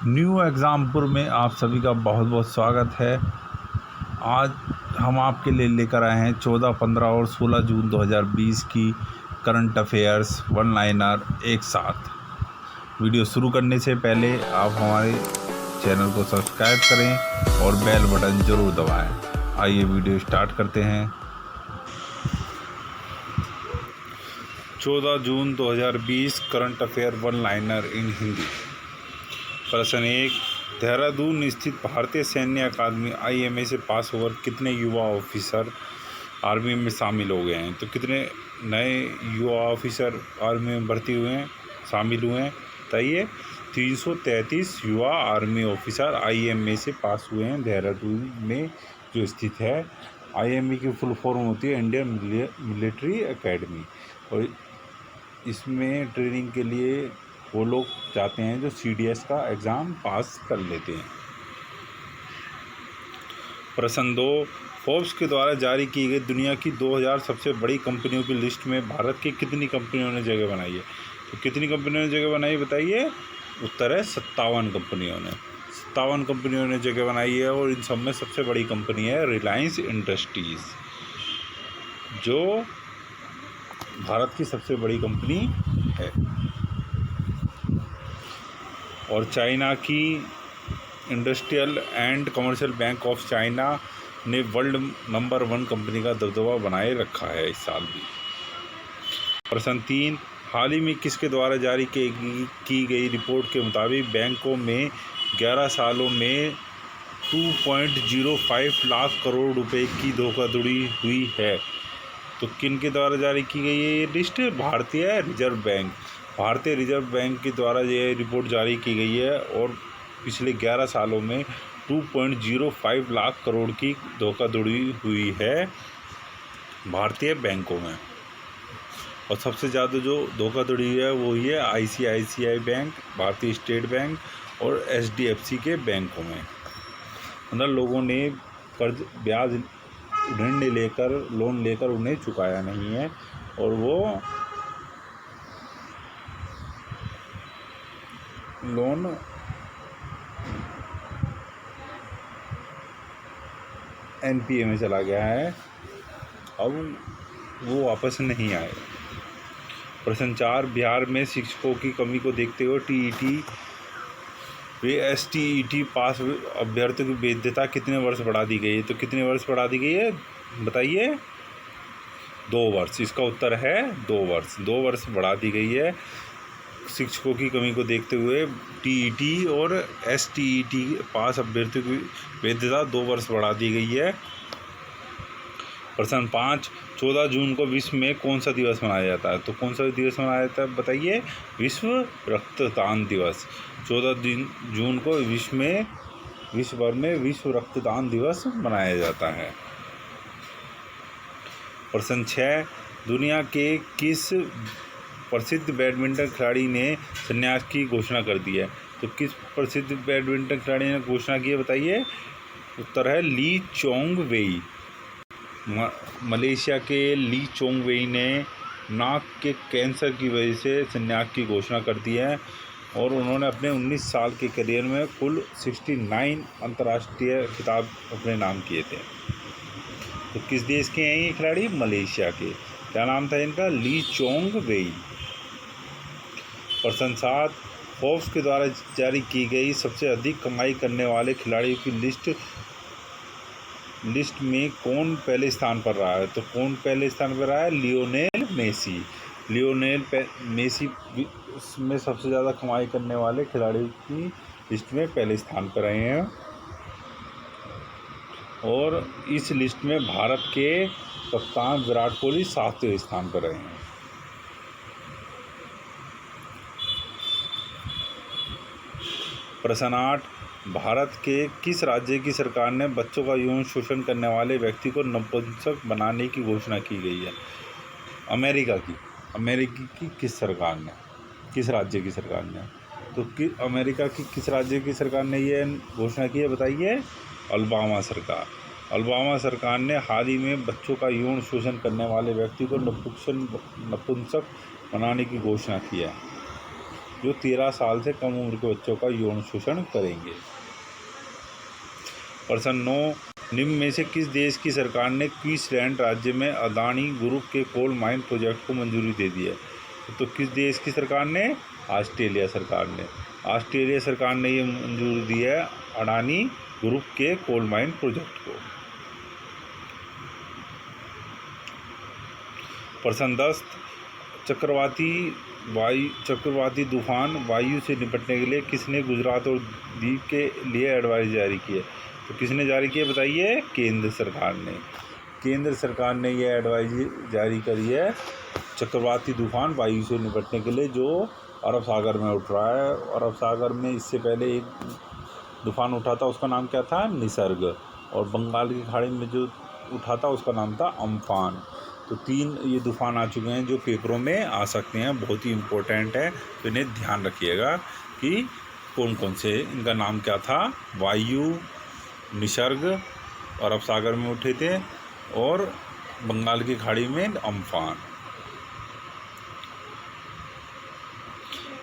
New Exampur में आप सभी का बहुत बहुत स्वागत है। आज हम आपके लिए लेकर आए हैं 14, 15 और 16 जून 2020 की करंट अफेयर्स वन लाइनर एक साथ। वीडियो शुरू करने से पहले आप हमारे चैनल को सब्सक्राइब करें और बेल बटन ज़रूर दबाएं। आइए वीडियो स्टार्ट करते हैं। 14 जून 2020 करंट अफेयर वन लाइनर इन हिंदी। प्रश्न 1, देहरादून स्थित भारतीय सैन्य अकादमी IMA से पास होकर कितने युवा ऑफिसर आर्मी में शामिल हो गए हैं? तो कितने नए युवा ऑफिसर आर्मी में भर्ती हुए हैं, शामिल हुए हैं? बताइए। 333 युवा आर्मी ऑफिसर IMA से पास हुए हैं देहरादून में जो स्थित है। IMA की फुल फॉर्म होती है इंडियन मिलिट्री एकेडमी, और इसमें ट्रेनिंग के लिए वो लोग जाते हैं जो CDS का एग्ज़ाम पास कर लेते हैं। प्रश्न 2, फोर्ब्स के द्वारा जारी की गई दुनिया की 2000 सबसे बड़ी कंपनियों की लिस्ट में भारत की कितनी कंपनियों ने जगह बनाई है? तो कितनी कंपनियों ने जगह बनाई बताइए। उत्तर है 57 कंपनियों ने। 57 कंपनियों ने जगह बनाई है, और इन सब में सबसे बड़ी कंपनी है रिलायंस इंडस्ट्रीज़, जो भारत की सबसे बड़ी कंपनी है। और चाइना की industrial and commercial bank of China ने वर्ल्ड नंबर 1 कंपनी का दबदबा बनाए रखा है इस साल भी। प्रश्न 3, हाल ही में किसके द्वारा जारी की गई रिपोर्ट के मुताबिक बैंकों में 11 सालों में 2.05 लाख करोड़ रुपए की धोखाधड़ी हुई है? तो किन के द्वारा जारी की गई है ये लिस्ट? भारतीय रिजर्व बैंक। भारतीय रिजर्व बैंक के द्वारा ये रिपोर्ट जारी की गई है, और पिछले 11 सालों में 2.05 लाख करोड़ की धोखाधड़ी हुई है भारतीय बैंकों में। और सबसे ज़्यादा जो धोखाधड़ी है वो ही है ICICI बैंक, भारतीय स्टेट बैंक और HDFC के बैंकों में। मतलब लोगों ने कर्ज ब्याज लोन लेकर उन्हें चुकाया नहीं है, और वो लोन NPA में चला गया है, अब वो वापस नहीं आए। प्रश्न 4, बिहार में शिक्षकों की कमी को देखते हुए STET पास अभ्यर्थियों की वैधता कितने वर्ष बढ़ा दी गई है? तो कितने वर्ष बढ़ा दी गई है बताइए। 2 वर्ष। इसका उत्तर है 2 वर्ष। 2 वर्ष बढ़ा दी गई है शिक्षकों की कमी को देखते हुए। TET और STET पास अभ्यर्थियों की वैधता 2 वर्ष बढ़ा दी गई है। प्रश्न 5, 14 जून को विश्व में कौन सा दिवस मनाया जाता है? तो कौन सा दिवस मनाया जाता है बताइए। विश्व रक्तदान दिवस। 14 जून को विश्व भर में विश्व रक्तदान दिवस मनाया जाता है। प्रश्न 6, दुनिया के किस प्रसिद्ध बैडमिंटन खिलाड़ी ने संन्यास की घोषणा कर दी है? तो किस प्रसिद्ध बैडमिंटन खिलाड़ी ने घोषणा की है बताइए। उत्तर है ली चोंग वेई। मलेशिया के ली चोंग वेई ने नाक के कैंसर की वजह से संन्यास की घोषणा कर दी है, और उन्होंने अपने 19 साल के करियर में कुल 69 अंतर्राष्ट्रीय खिताब अपने नाम किए थे। तो किस देश के हैं ये खिलाड़ी? मलेशिया के। क्या नाम था इनका? ली चोंग वेई। प्रश्न 7, फोर्ब्स के द्वारा जारी की गई सबसे अधिक कमाई करने वाले खिलाड़ियों की लिस्ट में कौन पहले स्थान पर रहा है? तो कौन पहले स्थान पर रहा है? Lionel Messi. लियोनेल मेसी में सबसे ज़्यादा कमाई करने वाले खिलाड़ियों की लिस्ट में पहले स्थान पर रहे हैं, और इस लिस्ट में भारत के कप्तान विराट कोहली 7वें स्थान पर रहे हैं। प्रश्न 8, भारत के किस राज्य की सरकार ने बच्चों का यौन शोषण करने वाले व्यक्ति को नपुंसक बनाने की घोषणा की गई है? अमेरिका की किस राज्य की सरकार ने? तो अमेरिका की किस राज्य की सरकार ने यह घोषणा की है बताइए। अलबामा सरकार। अलबामा सरकार ने हाल ही में बच्चों का यौन शोषण करने वाले व्यक्ति को नपुंसक बनाने की घोषणा की है। जो 13 साल से कम उम्र के बच्चों का यौन शोषण करेंगे। प्रश्न 9, निम्न में से किस देश की सरकार ने क्वींसलैंड राज्य में अदानी ग्रुप के कोल माइन प्रोजेक्ट को मंजूरी दे दी है? तो किस देश की सरकार ने? ऑस्ट्रेलिया सरकार ने। ऑस्ट्रेलिया सरकार ने ये मंजूरी दी है अडानी ग्रुप के कोल माइन प्रोजेक्ट को। प्रश्न 10, चक्रवाती तूफान वायु से निपटने के लिए किसने गुजरात और द्वीप के लिए एडवाइस जारी की है? तो किसने जारी की है बताइए? केंद्र सरकार ने। केंद्र सरकार ने यह एडवाइस जारी करी है चक्रवाती तूफान वायु से निपटने के लिए, जो अरब सागर में उठ रहा है। अरब सागर में इससे पहले एक तूफान उठा था, उसका नाम क्या था? निसर्ग। और बंगाल की खाड़ी में जो उठा था उसका नाम था अम्फान। तो 3 ये तूफान आ चुके हैं जो पेपरों में आ सकते हैं, बहुत ही इम्पोर्टेंट है, तो इन्हें ध्यान रखिएगा कि कौन कौन से, इनका नाम क्या था? वायु, निसर्ग अरब सागर में उठे थे, और बंगाल की खाड़ी में अम्फान।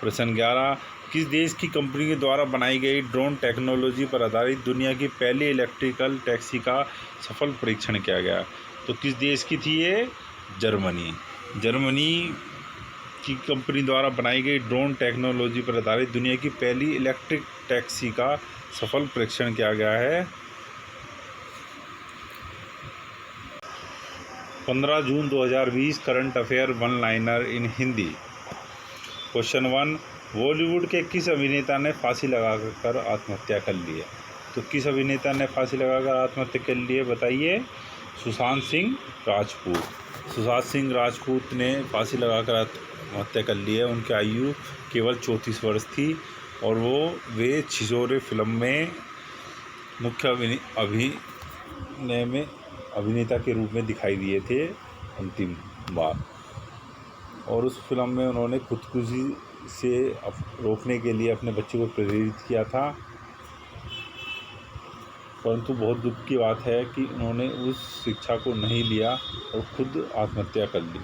प्रश्न 11, किस देश की कंपनी के द्वारा बनाई गई ड्रोन टेक्नोलॉजी पर आधारित दुनिया की पहली इलेक्ट्रिकल टैक्सी का सफल परीक्षण किया गया? तो किस देश की थी ये? जर्मनी। जर्मनी की कंपनी द्वारा बनाई गई ड्रोन टेक्नोलॉजी पर आधारित दुनिया की पहली इलेक्ट्रिक टैक्सी का सफल परीक्षण किया गया है। 15 जून 2020 करंट अफेयर वन लाइनर इन हिंदी। क्वेश्चन 1, बॉलीवुड के किस अभिनेता ने फांसी लगाकर आत्महत्या कर ली है? तो किस अभिनेता ने फांसी लगाकर आत्महत्या कर ली है बताइए? सुशांत सिंह राजपूत। सुशांत सिंह राजपूत ने फांसी लगाकर आत्महत्या कर ली है। उनकी आयु केवल 34 वर्ष थी और वे छिछोरे फिल्म में मुख्य अभिनेता के रूप में दिखाई दिए थे अंतिम बार, और उस फिल्म में उन्होंने खुदकुशी से रोकने के लिए अपने बच्चे को प्रेरित किया था। परंतु बहुत दुख की बात है कि उन्होंने उस शिक्षा को नहीं लिया और खुद आत्महत्या कर ली।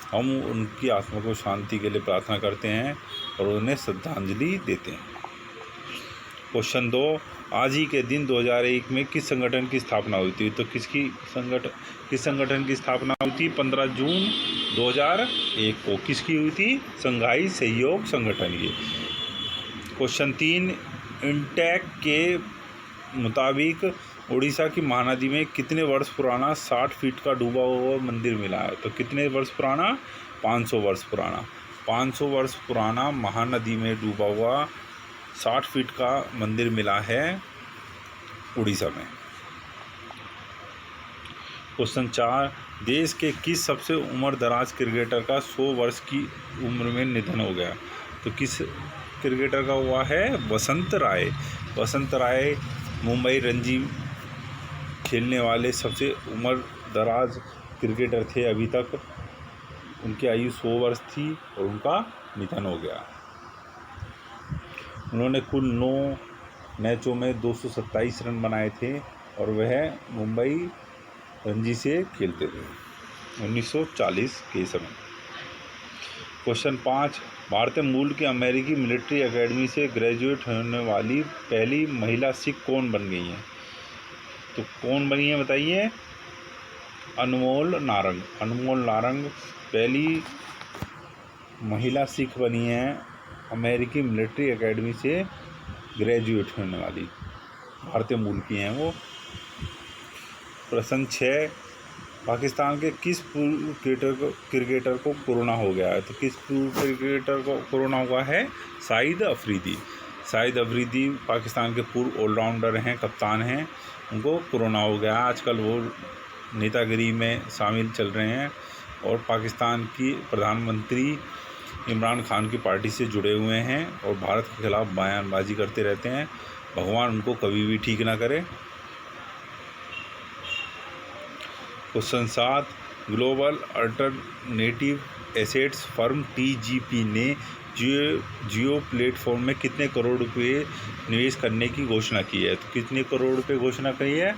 हम उनकी आत्मा को शांति के लिए प्रार्थना करते हैं और उन्हें श्रद्धांजलि देते हैं। क्वेश्चन 2, आज ही के दिन 2001 में किस संगठन की स्थापना हुई थी? तो किस संगठन की स्थापना हुई थी 15 जून 2001 को? किसकी हुई थी? संघाई सहयोग संगठन की। क्वेश्चन 3, इंटेक के मुताबिक उड़ीसा की महानदी में कितने वर्ष पुराना 60 फीट का डूबा हुआ मंदिर मिला है? तो कितने वर्ष पुराना? 500 वर्ष पुराना। 500 वर्ष पुराना महानदी में डूबा हुआ 60 फीट का मंदिर मिला है उड़ीसा में। क्वेश्चन 4, देश के किस सबसे उम्र दराज क्रिकेटर का 100 वर्ष की उम्र में निधन हो गया? तो किस क्रिकेटर का हुआ है? वसंत राय। वसंत राय मुंबई रणजी खेलने वाले सबसे उम्र दराज क्रिकेटर थे अभी तक। उनकी आयु 100 वर्ष थी और उनका निधन हो गया। उन्होंने कुल 9 मैचों में 227 रन बनाए थे और वह मुंबई रणजी से खेलते थे 1940 के समय। क्वेश्चन 5, भारतीय मूल की अमेरिकी मिलिट्री एकेडमी से ग्रेजुएट होने वाली पहली महिला सिख कौन बन गई हैं? तो कौन बनी है बताइए? अनमोल नारंग। अनमोल नारंग पहली महिला सिख बनी है अमेरिकी मिलिट्री एकेडमी से ग्रेजुएट होने वाली, भारतीय मूल की हैं वो। प्रश्न 6, पाकिस्तान के किस पूर्व क्रिकेटर को कोरोना हो गया है? तो किस पूर्व क्रिकेटर को कोरोना हुआ है? शाहिद अफरीदी। शाहिद अफरीदी पाकिस्तान के पूर्व ऑलराउंडर हैं, कप्तान हैं, उनको कोरोना हो गया। आजकल वो नेतागिरी में शामिल चल रहे हैं और पाकिस्तान की प्रधानमंत्री इमरान खान की पार्टी से जुड़े हुए हैं और भारत के खिलाफ बयानबाजी करते रहते हैं। भगवान उनको कभी भी ठीक ना करे। Question 7, global alternative assets firm TGP ने जियो प्लेटफॉर्म में कितने करोड़ रुपए निवेश करने की घोषणा की है? तो कितने करोड़ रुपए घोषणा की है?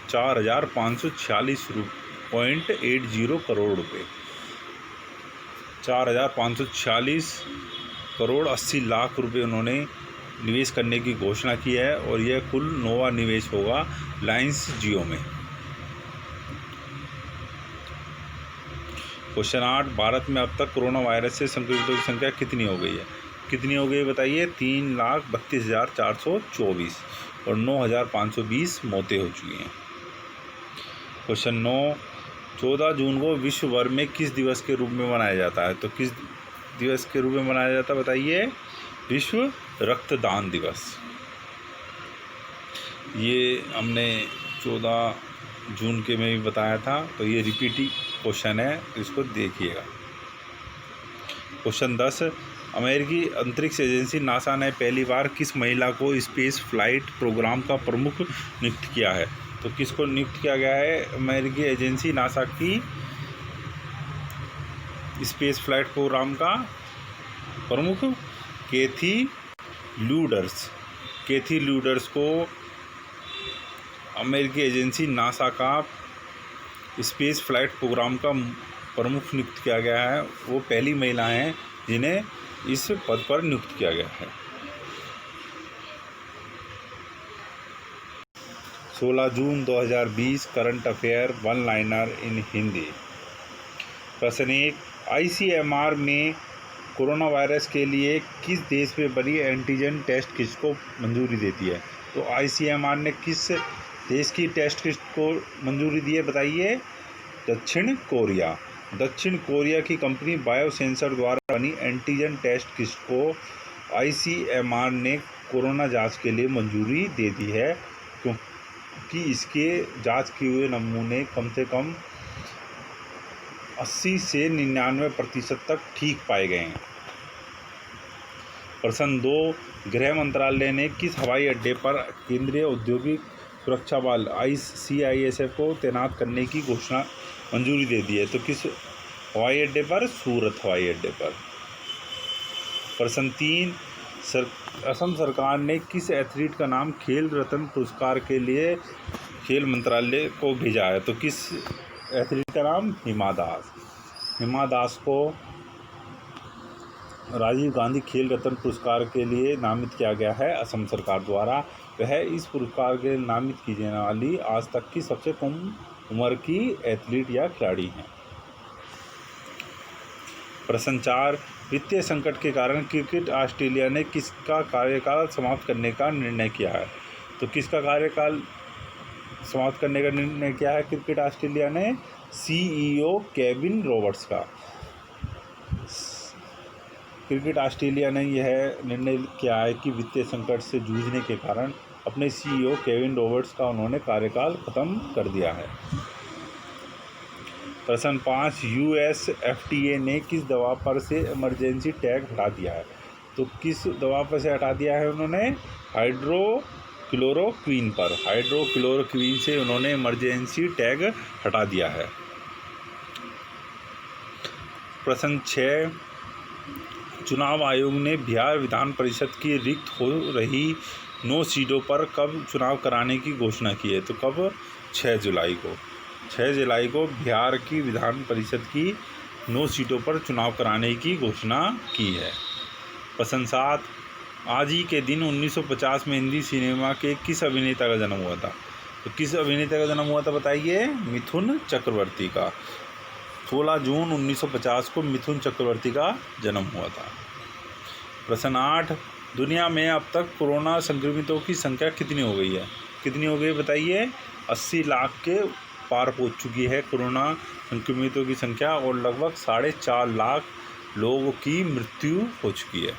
4,546.80 करोड़ रुपए। 4,546 करोड़ 80 लाख रुपए उन्होंने निवेश करने की घोषणा की है और यह कुल नोवा निवेश होगा रिलायंस जियो में। क्वेश्चन 8, भारत में अब तक कोरोना वायरस से संक्रमितों की संख्या कितनी हो गई है? कितनी हो गई बताइए? 3,32,424 और 9,520 मौतें हो चुकी हैं। क्वेश्चन 9, 14 जून को विश्व भर में किस दिवस के रूप में मनाया जाता है? तो किस दिवस के रूप में मनाया जाता है बताइए? विश्व रक्तदान दिवस। ये हमने 14 जून के में भी बताया था, तो ये रिपीटिंग क्वेश्चन है, इसको देखिएगा। क्वेश्चन 10, अमेरिकी अंतरिक्ष एजेंसी नासा ने पहली बार किस महिला को स्पेस फ्लाइट प्रोग्राम का प्रमुख नियुक्त किया है? तो किसको नियुक्त किया गया है? अमेरिकी एजेंसी नासा की स्पेस फ्लाइट प्रोग्राम का प्रमुख कैथी ल्यूडर्स को अमेरिकी एजेंसी नासा का स्पेस फ्लाइट प्रोग्राम का प्रमुख नियुक्त किया गया है। वो पहली महिला हैं जिन्हें इस पद पर नियुक्त किया गया है। 16 जून 2020 करंट अफेयर वन लाइनर इन हिंदी। प्रश्न 1, ICMR में कोरोना वायरस के लिए किस देश में बनी एंटीजन टेस्ट किट को मंजूरी देती है? तो ICMR ने किस देश की टेस्ट किट को मंजूरी दी है बताइए? दक्षिण कोरिया। दक्षिण कोरिया की कंपनी बायोसेंसर द्वारा बनी एंटीजन टेस्ट किट को ICMR ने कोरोना जांच के लिए मंजूरी दे दी है, क्योंकि इसके जांच किए हुए नमूने कम से कम 80 से 99% तक ठीक पाए गए हैं। प्रश्न 2, गृह मंत्रालय ने किस हवाई अड्डे पर केंद्रीय औद्योगिक सुरक्षा बल CISF को तैनात करने की मंजूरी दे दी है? तो किस हवाई अड्डे पर? सूरत हवाई अड्डे पर। प्रश्न 3, असम सरकार ने किस एथलीट का नाम खेल रत्न पुरस्कार के लिए खेल मंत्रालय को भेजा है? तो किस एथलीट का नाम? हिमा दास को राजीव गांधी खेल रत्न पुरस्कार के लिए नामित किया गया है असम सरकार द्वारा। वह इस पुरस्कार के लिए नामित की जाने वाली आज तक की सबसे कम उम्र की एथलीट या खिलाड़ी हैं। प्रश्न 4, वित्तीय संकट के कारण क्रिकेट ऑस्ट्रेलिया ने किसका कार्यकाल समाप्त करने का निर्णय किया है? तो किसका कार्यकाल समाप्त करने का निर्णय किया है क्रिकेट ऑस्ट्रेलिया ने? CEO केविन रॉबर्ट्स का। क्रिकेट ऑस्ट्रेलिया ने यह निर्णय किया है कि वित्तीय संकट से जूझने के कारण अपने CEO केविन रॉबर्ट्स का उन्होंने कार्यकाल खत्म कर दिया है। प्रश्न 5, US FDA ने किस दवा पर से इमरजेंसी टैग हटा दिया है? तो किस दवा पर से हटा दिया है उन्होंने? हाइड्रोक्लोरोक्वीन पर। हाइड्रोक्लोरोक्वीन से उन्होंने इमरजेंसी टैग हटा दिया है। प्रश्न 6, चुनाव आयोग ने बिहार विधान परिषद की रिक्त हो रही 9 सीटों पर कब चुनाव कराने की घोषणा की है? तो कब? 6 जुलाई को। 6 जुलाई को बिहार की विधान परिषद की 9 सीटों पर चुनाव कराने की घोषणा की है। प्रश्न 7, आज ही के दिन 1950 में हिंदी सिनेमा के किस अभिनेता का जन्म हुआ था? तो किस अभिनेता का जन्म हुआ था बताइए? मिथुन चक्रवर्ती का। 16 जून 1950 को मिथुन चक्रवर्ती का जन्म हुआ था। प्रश्न 8, दुनिया में अब तक कोरोना संक्रमितों की संख्या कितनी हो गई है? कितनी हो गई बताइए? 80 लाख के पार पहुंच चुकी है कोरोना संक्रमितों की संख्या और लगभग 4.5 लाख लोगों की मृत्यु हो चुकी है।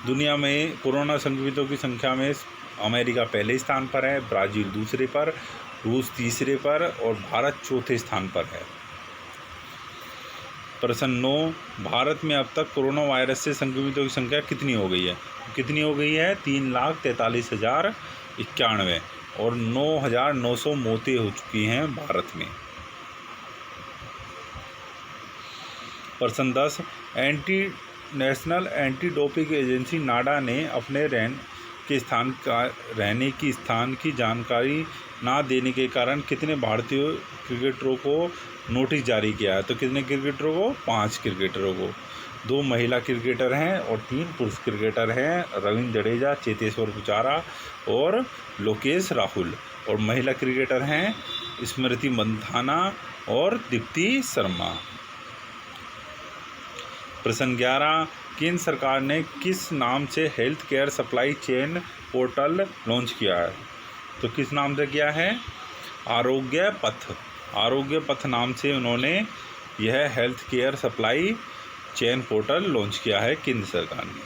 दुनिया में कोरोना संक्रमितों की संख्या में अमेरिका पहले स्थान पर है, ब्राज़ील दूसरे पर, रूस तीसरे पर और भारत चौथे स्थान पर है। प्रश्न 9, भारत में अब तक कोरोना वायरस से संक्रमितों की संख्या कितनी हो गई है? कितनी हो गई है? 3,43,091 और 9,900 मौतें हो चुकी हैं भारत में। प्रश्न 10, नेशनल एंटी डोपिंग एजेंसी नाडा ने अपने के स्थान का रहने की स्थान की जानकारी ना देने के कारण कितने भारतीय क्रिकेटरों को नोटिस जारी किया है? तो कितने क्रिकेटरों को? 5 क्रिकेटरों को। 2 महिला क्रिकेटर हैं और 3 पुरुष क्रिकेटर हैं, रविंद्र जडेजा, चेतेश्वर पुजारा और लोकेश राहुल। और महिला क्रिकेटर हैं स्मृति मंधाना और दीप्ति शर्मा। प्रश्न 11, केंद्र सरकार ने किस नाम से health care supply chain portal launch किया है? तो किस नाम से किया है? आरोग्य पथ। आरोग्य पथ नाम से उन्होंने यह health care supply chain portal launch किया है केंद्र सरकार ने।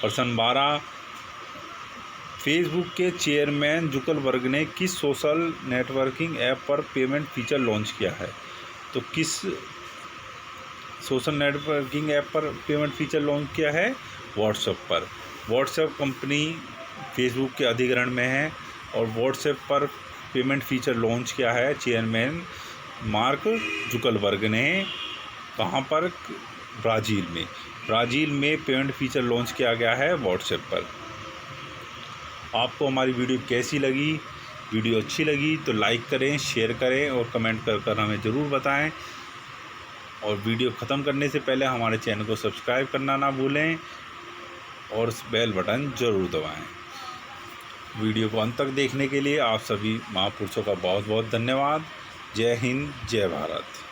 प्रश्न 12, फेसबुक के चेयरमैन जुकरबर्ग ने किस सोशल नेटवर्किंग ऐप पर पेमेंट फीचर लॉन्च किया है? तो किस सोशल नेटवर्किंग ऐप पर पेमेंट फीचर लॉन्च किया है? व्हाट्सएप पर। व्हाट्सएप कंपनी फेसबुक के अधिग्रहण में है और व्हाट्सएप पर पेमेंट फीचर लॉन्च किया है चेयरमैन मार्क जुकरबर्ग ने। कहाँ पर? ब्राज़ील में। ब्राज़ील में पेमेंट फीचर लॉन्च किया गया है व्हाट्सएप पर। आपको हमारी वीडियो कैसी लगी? वीडियो अच्छी लगी तो लाइक करें, शेयर करें और कमेंट कर हमें ज़रूर बताएं। और वीडियो ख़त्म करने से पहले हमारे चैनल को सब्सक्राइब करना ना भूलें और बेल बटन ज़रूर दबाएं। वीडियो को अंत तक देखने के लिए आप सभी महापुरुषों का बहुत बहुत धन्यवाद। जय हिंद, जय भारत।